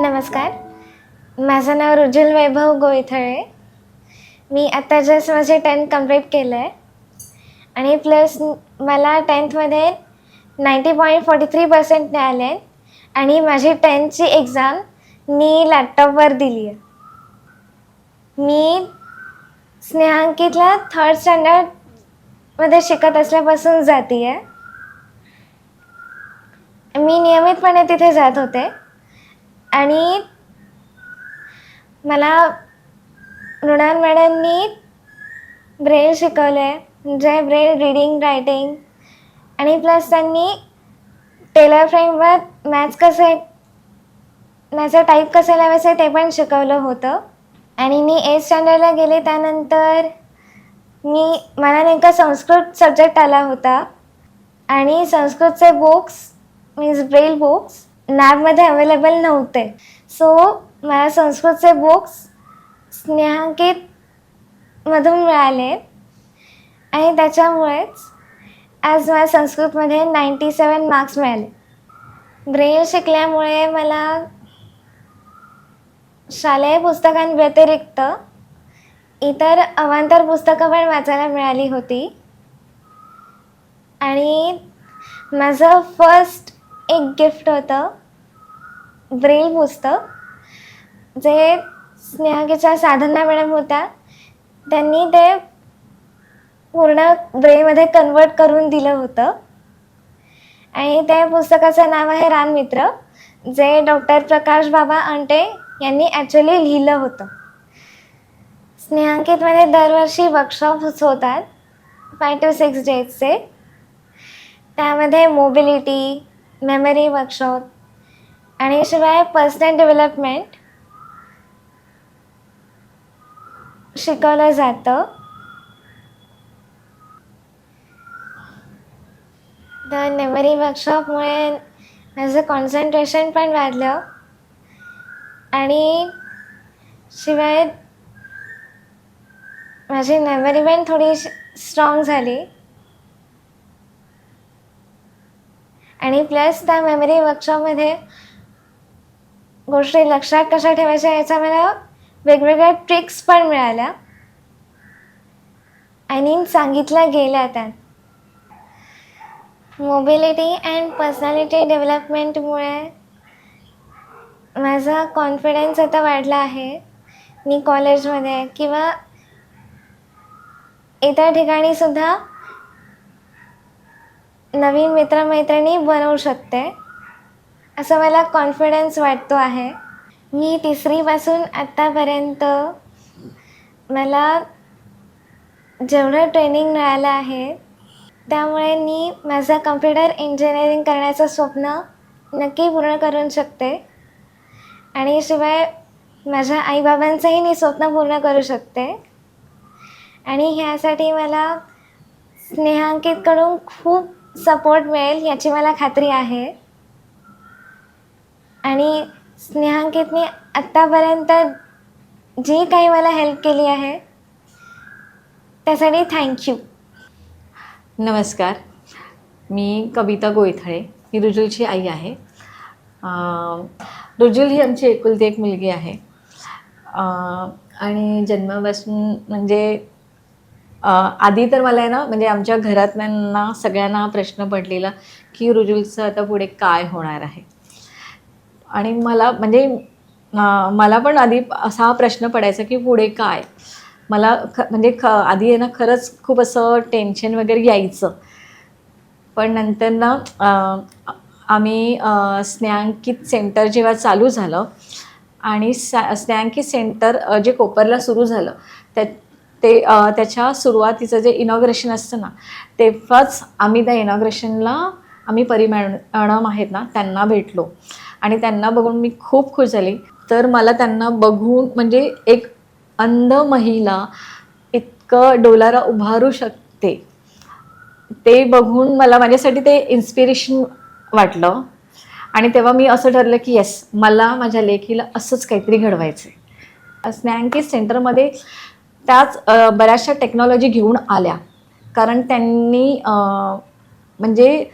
नमस्कार, माझं नाव रुजुल वैभव गोईथळे. मी आता जस्ट माझे 10th कंप्लीट केलं आहे आणि प्लस मला 10thमध्ये 90.43% मिळाले आणि माझी 10thची एक्झाम मी लॅपटॉपवर दिली आहे. मी स्नेहांकितला 3rd स्टँडर्डमध्ये शिकत असल्यापासून जाते आहे. मी नियमितपणे तिथे जात होते आणि मला मृणाल मॅडमनी ब्रेल शिकवलं आहे, म्हणजे ब्रेल रीडिंग रायटिंग आणि प्लस त्यांनी टेलर फ्रेमवर मॅथचं टाईप कसं लावायचं ते पण शिकवलं होतं. आणि मी 8th स्टँडर्डला गेले त्यानंतर मला नेमका संस्कृत सब्जेक्ट आला होता आणि संस्कृतचे बुक्स मीन्स ब्रेल बुक्स लॅबमध्ये अवेलेबल नव्हते. सो मला संस्कृतचे बुक्स स्नेहांकितमधून मिळाले आणि त्याच्यामुळेच आज मला संस्कृतमध्ये 97 मार्क्स मिळाले. ब्रेल शिकल्यामुळे मला शालेय पुस्तकांव्यतिरिक्त इतर अवांतर पुस्तकं पण वाचायला मिळाली होती. आणि माझं फर्स्ट एक गिफ्ट होतं ब्रेल पुस्तक, जे स्नेहांकितच्या साधना मॅडम होत्या, त्यांनी ते पूर्ण ब्रेलमध्ये कन्वर्ट करून दिलं होतं. आणि त्या पुस्तकाचं नाव आहे रानमित्र, जे डॉक्टर प्रकाश बाबा अंटे यांनी ॲक्च्युली लिहिलं होतं. स्नेहांकितमध्ये दरवर्षी वर्कशॉप्स होतात 5 to 6 डेजचे. त्यामध्ये मोबिलिटी, मेमरी वर्कशॉप आणि शिवाय पर्सनल डेव्हलपमेंट शिकवलं जातं. तर मेमरी वर्कशॉपमुळे माझं कॉन्सन्ट्रेशन पण वाढलं आणि शिवाय माझी मेमरी पण थोडी स्ट्रॉंग झाली. आणि प्लस त्या मेमरी वर्कशॉपमध्ये गोष्टी लक्षात कशा ठेवायच्या याचा मला वेगवेगळ्या ट्रिक्स पण मिळाल्या आणि सांगितल्या गेल्या. त्यात मोबिलिटी अँड पर्सनॅलिटी डेव्हलपमेंटमुळे माझा कॉन्फिडन्स आता वाढला आहे. मी कॉलेजमध्ये किंवा इतर ठिकाणीसुद्धा नवीन मित्रमैत्रिणी बनवू शकते, असं मला कॉन्फिडन्स वाटतो आहे. मी 3रीपासून आत्तापर्यंत मला जेवढं ट्रेनिंग मिळालं आहे त्यामुळे मी माझं कम्प्युटर इंजिनिअरिंग करण्याचं स्वप्न नक्की पूर्ण करू शकते आणि शिवाय माझ्या आईबाबांचंही मी स्वप्न पूर्ण करू शकते. आणि ह्यासाठी मला स्नेहांकितकडून खूप सपोर्ट मिळेल याची मला खात्री आहे. आणि स्नेहांकितने आत्तापर्यंत जी काही मला हेल्प केली आहे त्यासाठी थँक्यू. नमस्कार, मी कविता गोईथळे, ही रुजुलची आई आहे. रुजुल ही आमची एकुलती एक मुलगी आहे आणि जन्मापासून म्हणजे आधी तर मला आहे ना, म्हणजे आमच्या घरातल्यांना सगळ्यांना प्रश्न पडलेला की रुजुलचं आता पुढे काय होणार आहे. आणि मला मला पण आधी असा प्रश्न पडायचा की पुढे काय. मला आधी आहे ना खरंच खूप असं टेन्शन वगैरे यायचं. पण नंतर ना आम्ही स्नेहांकित सेंटर जेव्हा चालू झालं आणि स्नेहांकित सेंटर जे कोपरला सुरू झालं त्याच्या सुरुवातीचं जे इनॉग्रेशन असतं ना, तेव्हाच आम्ही त्या इनॉग्रेशनला आम्ही मॅडम आहेत ना त्यांना भेटलो आणि त्यांना बघून मी खूप खुश झाली. तर मला त्यांना बघून म्हणजे एक अंध महिला इतकं डोलारा उभारू शकते ते बघून मला माझ्यासाठी ते इन्स्पिरेशन वाटलं. आणि तेव्हा मी असं ठरलं की येस, मला माझ्या लेकीला असंच काहीतरी घडवायचं आहे. स्नेहांकित सेंटरमध्ये त्याच बऱ्याचशा टेक्नॉलॉजी घेऊन आल्या, कारण त्यांनी म्हणजे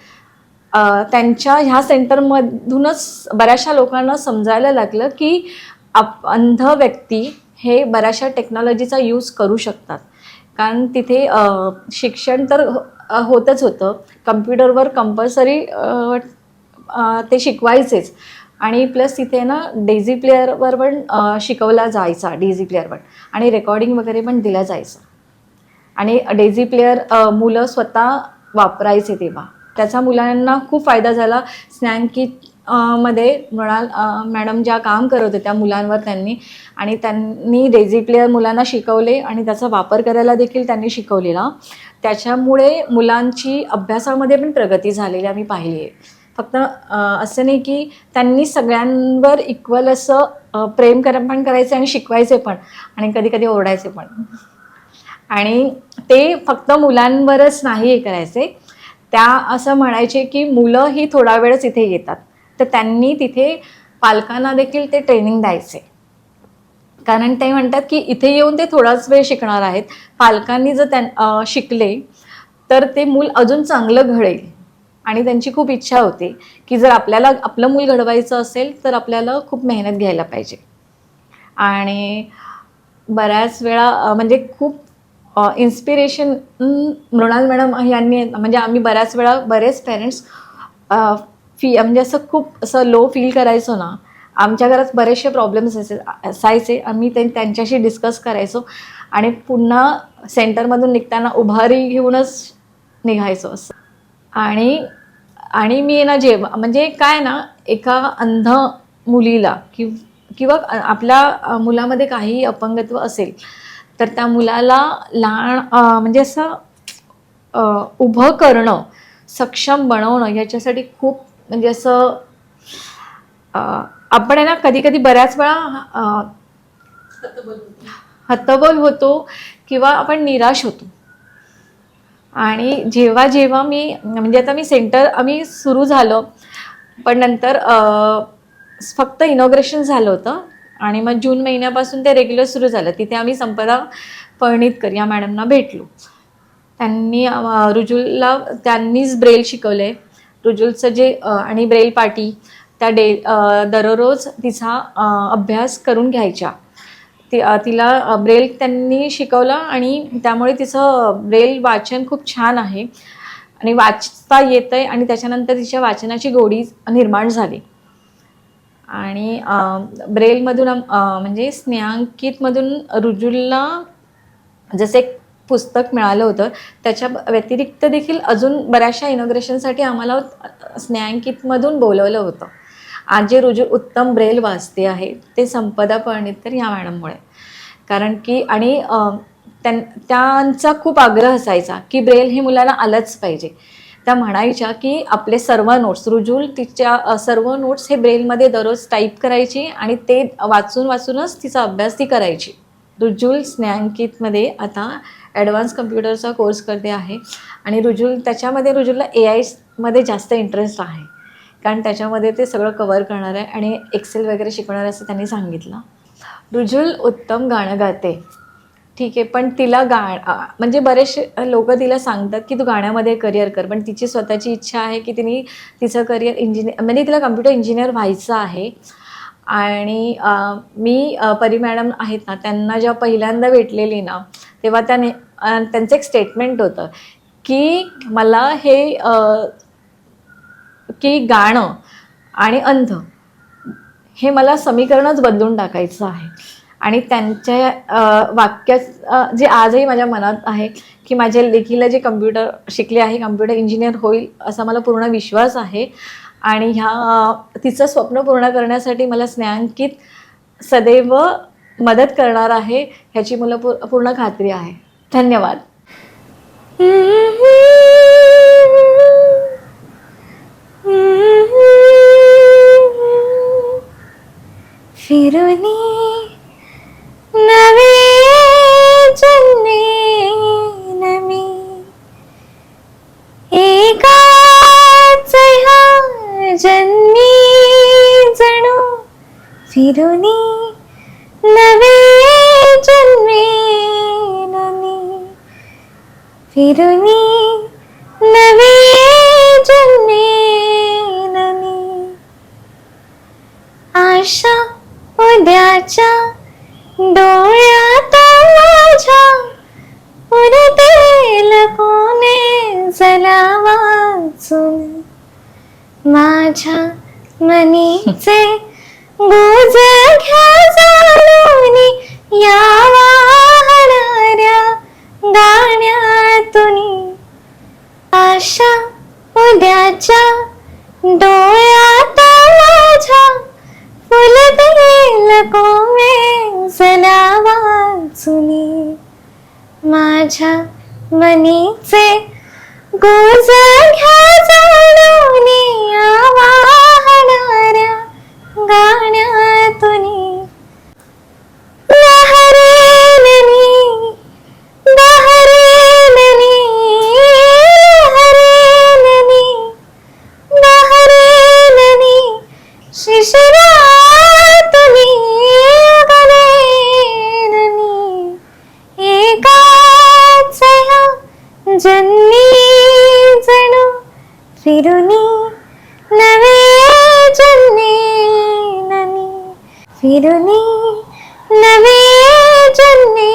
त्यांच्या ह्या सेंटरमधूनच बऱ्याचशा लोकांना समजायला लागलं की अंध व्यक्ती हे बऱ्याचशा टेक्नॉलॉजीचा यूज करू शकतात. कारण तिथे शिक्षण तर होतच होतं, कम्प्युटरवर कंपल्सरी ते शिकवायचेच. आणि प्लस तिथे ना डेझी प्लेअरवर पण शिकवला जायचा, डेझी प्लेअरवर, आणि रेकॉर्डिंग वगैरे पण दिलं जायचं. आणि डेझी प्लेअर मुलं स्वतः वापरायचे तेव्हा त्याचा मुलांना खूप फायदा झाला. स्नॅकिट मध्ये म्हणाल मॅडम ज्या काम करत होत्या मुलांवर त्यांनी डेझी प्लेअर मुलांना शिकवले आणि त्याचा वापर करायला देखील त्यांनी शिकवलेला. त्याच्यामुळे मुलांची अभ्यासामध्ये पण प्रगती झालेली आम्ही पाहिली आहे. फक्त असं नाही की त्यांनी सगळ्यांवर इक्वल असं प्रेम पण करायचे आणि शिकवायचे पण, आणि कधी कधी ओरडायचे पण. आणि ते फक्त मुलांवरच नाही हे करायचे, त्या असं म्हणायचे की मुलं ही थोडा वेळच इथे येतात, तर त्यांनी तिथे पालकांना देखील ते ट्रेनिंग द्यायचे. कारण ते म्हणतात की इथे येऊन ते थोडाच वेळ शिकणार आहेत, पालकांनी जर शिकले तर ते मूल अजून चांगलं घडेल. आणि त्यांची खूप इच्छा होती की जर आपल्याला आपलं मूल घडवायचं असेल तर आपल्याला खूप मेहनत घ्यायला पाहिजे. आणि बऱ्याच वेळा म्हणजे खूप इन्स्पिरेशन मृणाल मॅडम यांनी, म्हणजे आम्ही बऱ्याच वेळा बरेच पेरेंट्स म्हणजे असं खूप असं लो फील करायचो ना, आमच्या घरात बरेचसे प्रॉब्लेम्स असायचे, आम्ही त्यांच्याशी डिस्कस करायचो आणि पुन्हा सेंटरमधून निघताना उभारी घेऊनच निघायचो असं. आणि मी ना जेव्हा म्हणजे काय ना, एका अंध मुलीला किंवा आपल्या मुलामध्ये काही अपंगत्व असेल तर त्या मुलाला लहान म्हणजे असं उभं करणं, सक्षम बनवणं, याच्यासाठी खूप म्हणजे असं आपण आहे ना कधी कधी बऱ्याच वेळा हतबल होतो किंवा आपण निराश होतो. आणि जेव्हा जेव्हा मी म्हणजे आता आम्ही सुरू झालं, पण नंतर फक्त इनॉग्रेशन झालं होतं आणि मग जून महिन्यापासून ते रेग्युलर सुरू झालं. तिथे आम्ही संपदा पळणीतकर या मॅडमना भेटलो. त्यांनीच ब्रेल शिकवले. रुजुलचं जे आणि ब्रेल पाटी त्या दररोज तिचा अभ्यास करून घ्यायच्या. तिला ब्रेल त्यांनी शिकवलं आणि त्यामुळे तिचं ब्रेल वाचन खूप छान आहे आणि वाचता येतंय. आणि त्याच्यानंतर तिच्या वाचनाची गोडी निर्माण झाली. आणि ब्रेलमधून म्हणजे स्नेहांकितमधून रुजुलला जसे एक पुस्तक मिळालं होतं, त्याच्या व्यतिरिक्त देखील अजून बऱ्याचशा इनॉग्रेशनसाठी आम्हाला स्नेहांकितमधून बोलवलं होतं. आज जे रुजुल उत्तम ब्रेल वाचते आहे ते संपदा पळणीतकर या मॅडममुळे. कारण की आणि त्यांचा खूप आग्रह असायचा की ब्रेल हे मुलाला आलंच पाहिजे. त्या म्हणायच्या की आपले सर्व नोट्स, रुजुल तिच्या सर्व नोट्स हे ब्रेलमध्ये दररोज टाईप करायची आणि ते वाचूनच तिचा अभ्यास ती करायची. रुजुल स्नेहांकितमध्ये आता ॲडव्हान्स कम्प्युटरचा कोर्स करते आहे आणि रुजुलला AI मध्ये जास्त इंटरेस्ट आहे, कारण त्याच्यामध्ये ते सगळं कवर करणार आहे आणि एक्सेल वगैरे शिकवणार आहे असं त्यांनी सांगितलं. रुजुल उत्तम गाणं गाते, ठीक आहे, पण तिला म्हणजे बरेचसे लोक तिला सांगतात की तू गाण्यामध्ये करिअर कर, पण तिची स्वतःची इच्छा आहे की तिचं करिअर म्हणजे तिला कम्प्युटर इंजिनियर व्हायचं आहे. आणि मी परी मॅडम आहेत ना, त्यांना जेव्हा पहिल्यांदा भेटलेली ना, तेव्हा त्यांचं एक स्टेटमेंट होतं की मला हे की गाणं आणि अंध हे मला समीकरणच बदलून टाकायचं आहे. आणि त्यांच्या वाक्यात जे आजही माझ्या मनात आहे की माझ्या लेकीला जे कम्प्युटर शिकले आहे, कम्प्युटर इंजिनियर होईल असा मला पूर्ण विश्वास आहे. आणि तिचं स्वप्न पूर्ण करण्यासाठी मला स्नेहांकित सदैव मदत करणार आहे ह्याची मला पूर्ण खात्री आहे. धन्यवाद. फिरुनी नवे जन्मे नमी एकाच ह्या जन्मी जणू फिरुनी नवे जन्मे नमी फिरुनी नवे जन्मे आशा उद्याच्या डोळ्यात माझ्या उरतेल कोणे जला वाचून. माझ्या मनीचे गुज घ्या जाणून या वाहणाऱ्या गाण्यातून. आशा उद्याच्या डोळ्यात माझ्या फुलतील कोमे जला वाचुनी. माझ्या मनीचे गुज घ्या जाणून या वाहणाऱ्या गाण्यातून. लहरेलनी लहरेलनी लहरेलनी लहरेलनी शिशिरातुनी गलेलनी. एकाच ह्या जन्मी जणू फिरुनी नवे जन्मे ननी. फिरुनी नवे जन्मे